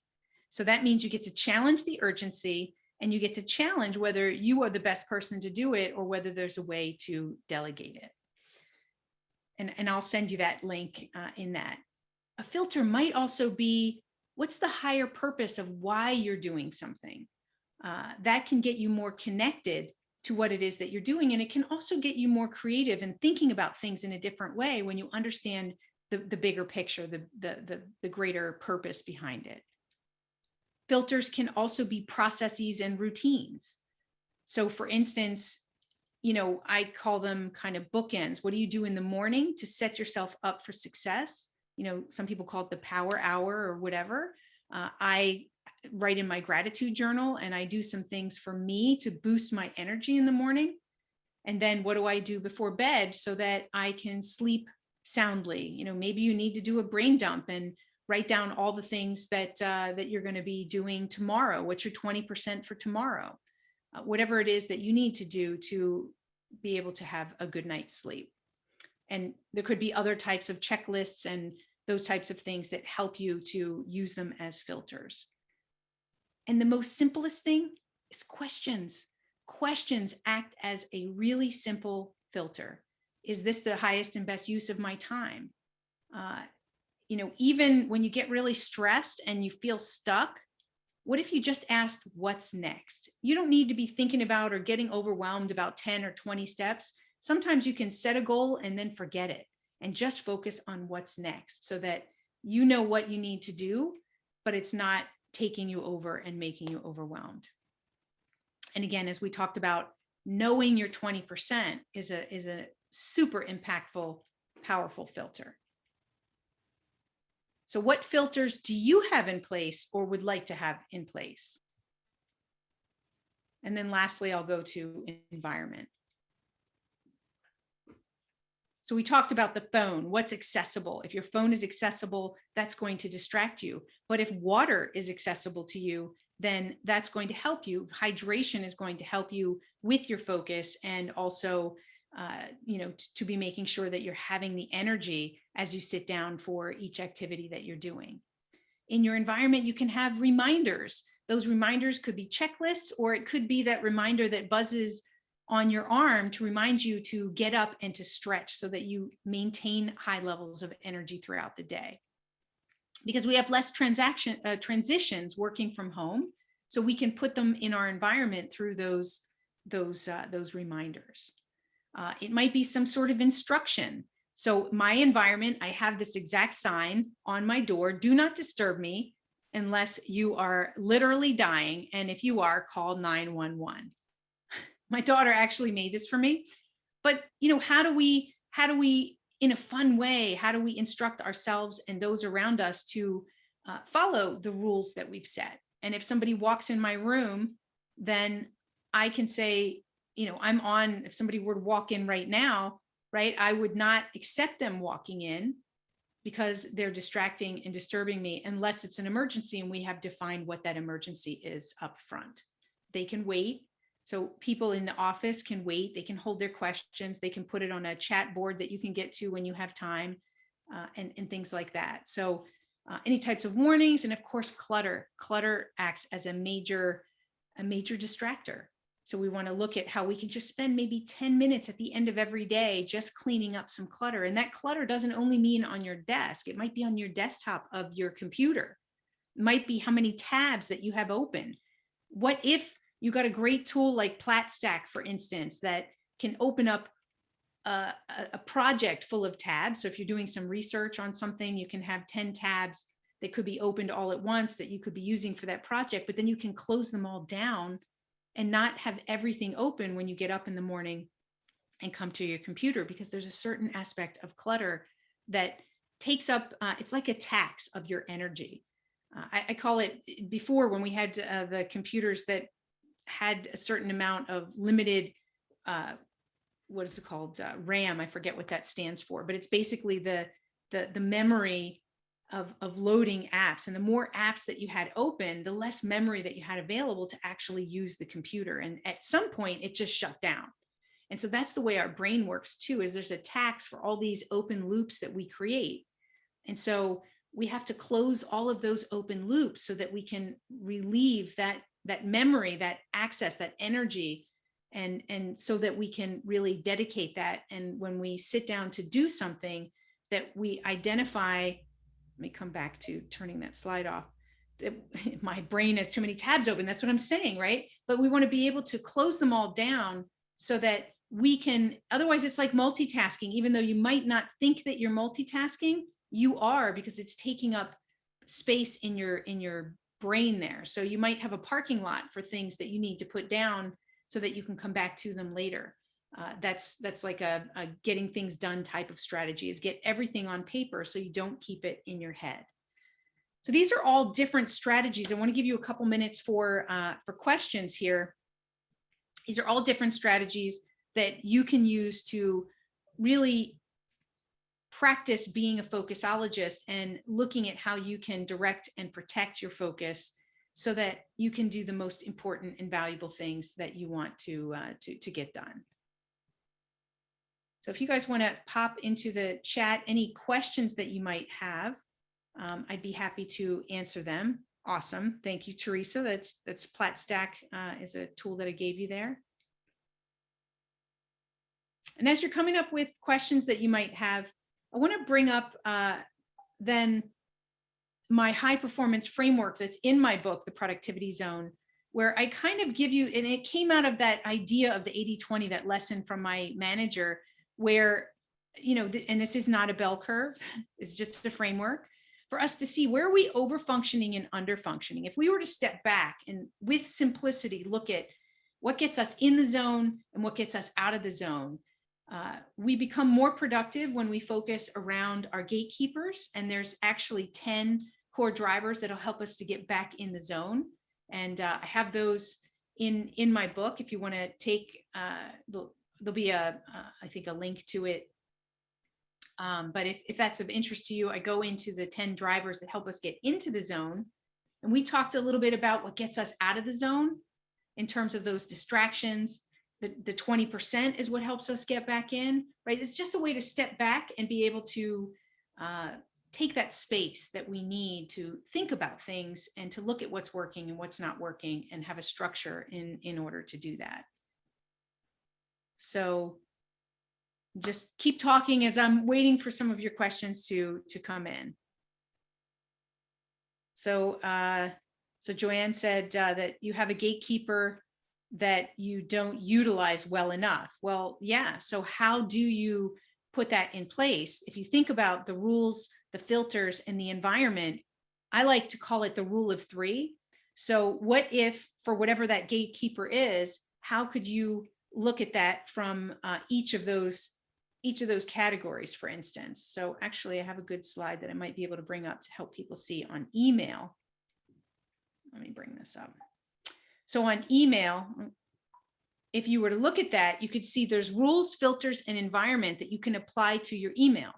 So that means you get to challenge the urgency and you get to challenge whether you are the best person to do it or whether there's a way to delegate it. And I'll send you that link in that. A filter might also be, what's the higher purpose of why you're doing something? That can get you more connected to what it is that you're doing. And it can also get you more creative and thinking about things in a different way when you understand the bigger picture, the greater purpose behind it. Filters can also be processes and routines. So for instance, I call them kind of bookends. What do you do in the morning to set yourself up for success? some people call it the power hour or whatever. I write in my gratitude journal, and I do some things for me to boost my energy in the morning. And then what do I do before bed so that I can sleep soundly? Maybe you need to do a brain dump and write down all the things that you're going to be doing tomorrow. What's your 20% for tomorrow? Whatever it is that you need to do to be able to have a good night's sleep. And there could be other types of checklists and those types of things that help you to use them as filters. And the most simplest thing is questions. Questions act as a really simple filter. Is this the highest and best use of my time? Even when you get really stressed and you feel stuck, what if you just asked what's next? You don't need to be thinking about or getting overwhelmed about 10 or 20 steps. Sometimes you can set a goal and then forget it and just focus on what's next so that you know what you need to do, but it's not taking you over and making you overwhelmed. And again, as we talked about, knowing your 20% is a super impactful, powerful filter. So what filters do you have in place or would like to have in place? And then lastly, I'll go to environment. So we talked about the phone, what's accessible. If your phone is accessible, that's going to distract you. But if water is accessible to you, then that's going to help you. Hydration is going to help you with your focus and also to be making sure that you're having the energy as you sit down for each activity that you're doing. In your environment, you can have reminders. Those reminders could be checklists, or it could be that reminder that buzzes on your arm to remind you to get up and to stretch so that you maintain high levels of energy throughout the day. Because we have less transitions working from home, so we can put them in our environment through those reminders. It might be some sort of instruction. So my environment, I have this exact sign on my door: do not disturb me unless you are literally dying. And if you are, call 911. My daughter actually made this for me. But how do we, in a fun way, how do we instruct ourselves and those around us to follow the rules that we've set? And if somebody walks in my room, then I can say, if somebody were to walk in right now, right, I would not accept them walking in because they're distracting and disturbing me unless it's an emergency and we have defined what that emergency is up front. They can wait. So people in the office can wait. They can hold their questions. They can put it on a chat board that you can get to when you have time, and things like that. So any types of warnings, and of course, clutter. Clutter acts as a major distractor. So we want to look at how we can just spend maybe 10 minutes at the end of every day just cleaning up some clutter. And that clutter doesn't only mean on your desk. It might be on your desktop of your computer. It might be how many tabs that you have open. What if you got a great tool like PlatStack, for instance, that can open up a project full of tabs. So if you're doing some research on something, you can have 10 tabs that could be opened all at once that you could be using for that project, but then you can close them all down and not have everything open when you get up in the morning and come to your computer, because there's a certain aspect of clutter that takes up, it's like a tax of your energy. I call it, before when we had the computers that had a certain amount of limited, what is it called? RAM. I forget what that stands for, but it's basically the memory of loading apps. And the more apps that you had open, the less memory that you had available to actually use the computer. And at some point it just shut down. And so that's the way our brain works too, is there's a tax for all these open loops that we create. And so we have to close all of those open loops so that we can relieve that memory, that access, that energy, and so that we can really dedicate that. And when we sit down to do something, that we identify, let me come back to turning that slide off. My brain has too many tabs open. That's what I'm saying, right? But we want to be able to close them all down so that we can, otherwise it's like multitasking. Even though you might not think that you're multitasking, you are, because it's taking up space in your brain there. So you might have a parking lot for things that you need to put down so that you can come back to them later. That's like a getting things done type of strategy, is get everything on paper so you don't keep it in your head. So these are all different strategies. I want to give you a couple minutes for questions here. These are all different strategies that you can use to really practice being a focusologist and looking at how you can direct and protect your focus so that you can do the most important and valuable things that you want to get done. So if you guys want to pop into the chat any questions that you might have, I'd be happy to answer them. Awesome. Thank you, Teresa. That's PlatStack is a tool that I gave you there. And as you're coming up with questions that you might have, I want to bring up then my high performance framework that's in my book, The Productivity Zone, where I kind of give you, and it came out of that idea of the 80-20, that lesson from my manager, where, you know, and this is not a bell curve, it's just a framework for us to see where are we over functioning and under functioning. If we were to step back and with simplicity look at what gets us in the zone and what gets us out of the zone, we become more productive when we focus around our gatekeepers. And there's actually 10 core drivers that'll help us to get back in the zone. And I have those in my book. If you want to take, there'll be I think a link to it. But if that's of interest to you, I go into the 10 drivers that help us get into the zone. And we talked a little bit about what gets us out of the zone in terms of those distractions. The 20% is what helps us get back in, right? It's just a way to step back and be able to take that space that we need to think about things and to look at what's working and what's not working and have a structure in order to do that. So just keep talking as I'm waiting for some of your questions to come in. So, so Joanne said that you have a gatekeeper that you don't utilize well enough. Well, yeah. So how do you put that in place? If you think about the rules, the filters, and the environment, I like to call it the rule of three. So what if, for whatever that gatekeeper is, how could you look at that from each of those categories, for instance? So actually, I have a good slide that I might be able to bring up to help people see on email. Let me bring this up. So on email, if you were to look at that, you could see there's rules, filters, and environment that you can apply to your email.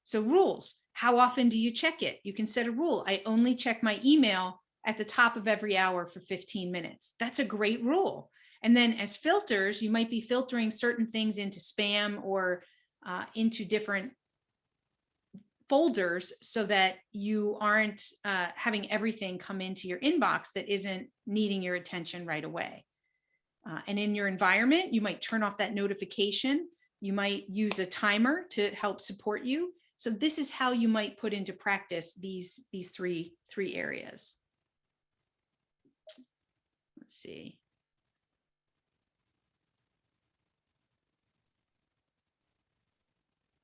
So rules, how often do you check it? You can set a rule. I only check my email at the top of every hour for 15 minutes. That's a great rule. And then as filters, you might be filtering certain things into spam or into different folders so that you aren't having everything come into your inbox that isn't needing your attention right away. And in your environment, you might turn off that notification. You might use a timer to help support you. So this is how you might put into practice these three areas. Let's see.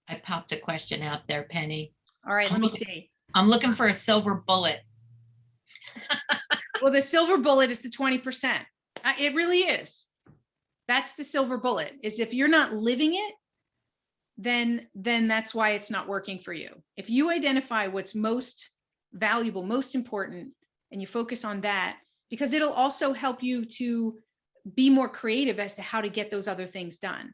I popped a question out there, Penny. All right, let me see. I'm looking for a silver bullet. Well, the silver bullet is the 20%. It really is. That's the silver bullet, is if you're not living it, then that's why it's not working for you. If you identify what's most valuable, most important, and you focus on that, because it'll also help you to be more creative as to how to get those other things done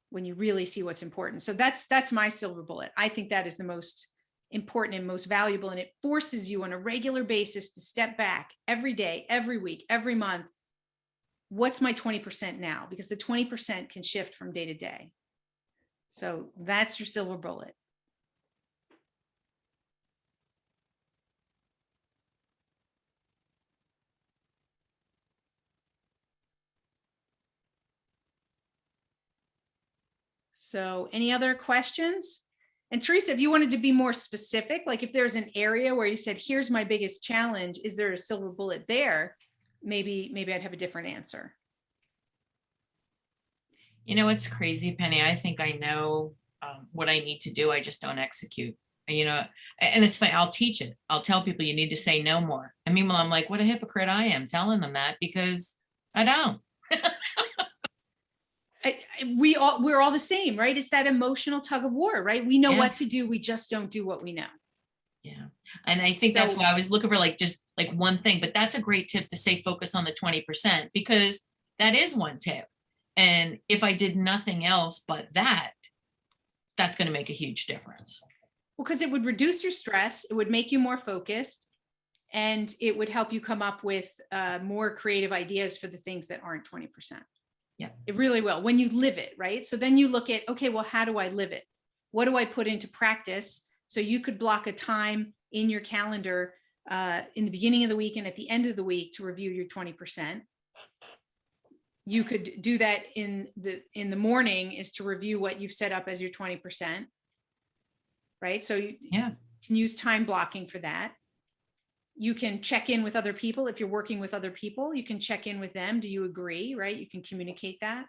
when you really see what's important. So that's my silver bullet. I think that is the most important and most valuable, and it forces you on a regular basis to step back every day, every week, every month. What's my 20% now? Because the 20% can shift from day to day. So that's your silver bullet. So any other questions? And Teresa, if you wanted to be more specific, like if there's an area where you said, here's my biggest challenge, is there a silver bullet there? Maybe I'd have a different answer. You know, it's crazy, Penny. I think I know what I need to do. I just don't execute, you know, and it's funny. I'll teach it. I'll tell people you need to say no more. I mean, well, I'm like, what a hypocrite I am telling them that, because I don't. we're all the same, right? It's that emotional tug of war, right? We know Yeah. what to do. We just don't do what we know. Yeah. And I think that's So- why I was looking for like, just like one thing, but that's a great tip to say, focus on the 20%, because that is one tip. And if I did nothing else but that, that's going to make a huge difference. Well, because it would reduce your stress, it would make you more focused, and it would help you come up with more creative ideas for the things that aren't 20%. Yeah. It really will when you live it, right? So then you look at, okay, well, how do I live it? What do I put into practice? So you could block a time in your calendar in the beginning of the week and at the end of the week to review your 20%. You could do that in the morning, is to review what you've set up as your 20%. Right? So you can use time blocking for that. You can check in with other people. If you're working with other people, you can check in with them. Do you agree? Right? You can communicate that.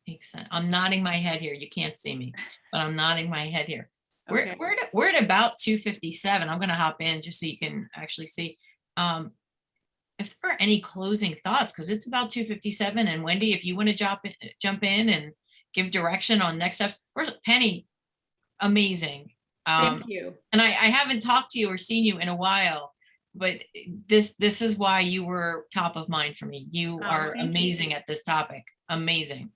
Makes sense. I'm nodding my head here. You can't see me, but I'm nodding my head here. Okay. We're at about 2:57. I'm going to hop in just so you can actually see. If there are any closing thoughts, because it's about 2:57, and Wendy, if you want to jump in and give direction on next steps. First, Penny, amazing. Thank you. And I haven't talked to you or seen you in a while, but this is why you were top of mind for me. You are amazing at this topic. Amazing.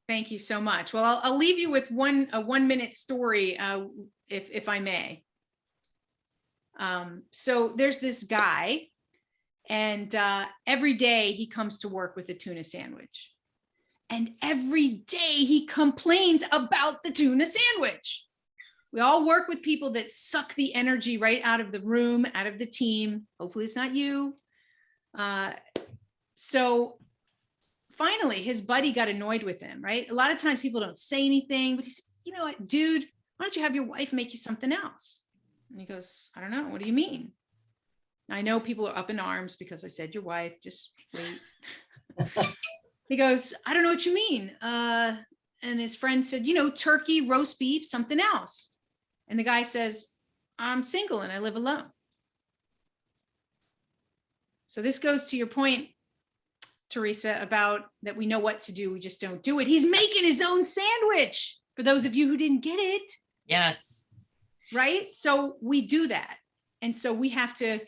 Thank you so much. Well, I'll leave you with a 1-minute story, if I may. So there's this guy, and every day he comes to work with a tuna sandwich. And every day he complains about the tuna sandwich. We all work with people that suck the energy right out of the room, out of the team. Hopefully it's not you. So finally, his buddy got annoyed with him, right? A lot of times people don't say anything, but he said, you know what, dude, why don't you have your wife make you something else? And he goes, I don't know. What do you mean? I know people are up in arms because I said your wife, just wait. He goes, I don't know what you mean. And his friend said, turkey, roast beef, something else. And the guy says, I'm single and I live alone. So this goes to your point, Teresa, about that we know what to do, we just don't do it. He's making his own sandwich, for those of you who didn't get it. Yes. Right? So we do that. And so we have to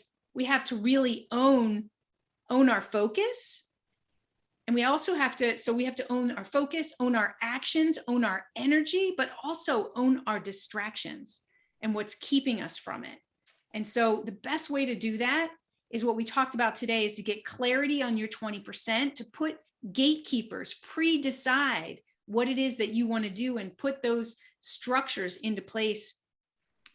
really own our focus. And we also have to own our focus, own our actions, own our energy, but also own our distractions and what's keeping us from it. And so the best way to do that is what we talked about today, is to get clarity on your 20%, to put gatekeepers, pre-decide what it is that you want to do and put those structures into place,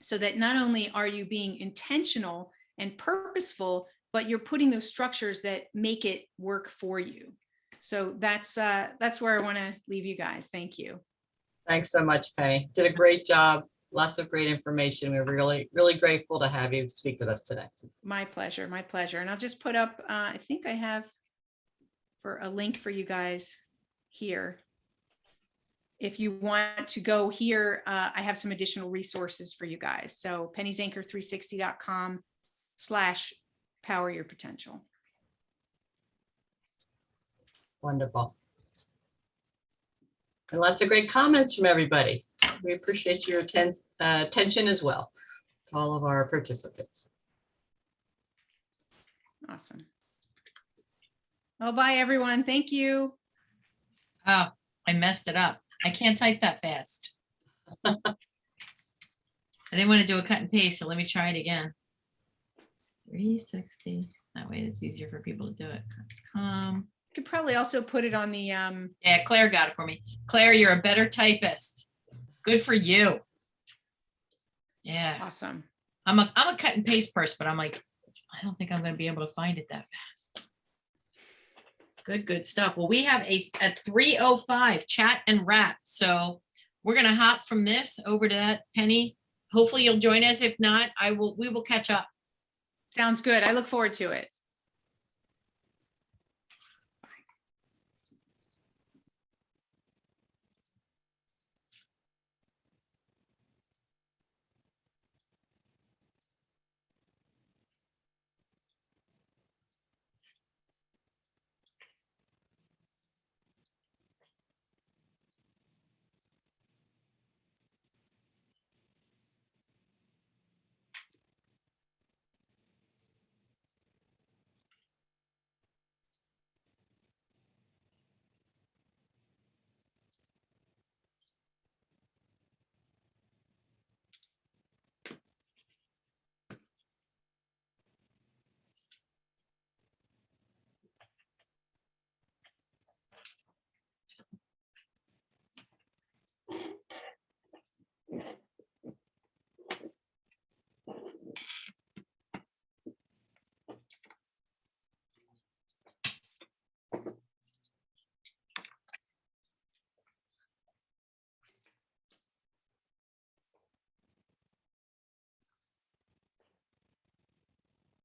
so that not only are you being intentional and purposeful, but you're putting those structures that make it work for you. So that's where I want to leave you guys. Thank you. Thanks so much, Penny. Did a great job. Lots of great information. We're really, really grateful to have you speak with us today. My pleasure. My pleasure. And I'll just put up, I think I have for a link for you guys here. If you want to go here, I have some additional resources for you guys. So pennyzenker360.com/power your potential. Wonderful. And lots of great comments from everybody. We appreciate your attention as well to all of our participants. Awesome. Well, bye everyone. Thank you. Oh, I messed it up. I can't type that fast. I didn't want to do a cut and paste, so let me try it again. 360. That way it's easier for people to do it. You could probably also put it on the Yeah, Claire got it for me. Claire, you're a better typist. Good for you. Yeah. Awesome. I'm a cut and paste person, but I'm like, I don't think I'm going to be able to find it that fast. Good stuff. Well, we have a 3:05 chat and wrap. So we're going to hop from this over to that. Penny, hopefully you'll join us. If not, we will catch up. Sounds good. I look forward to it.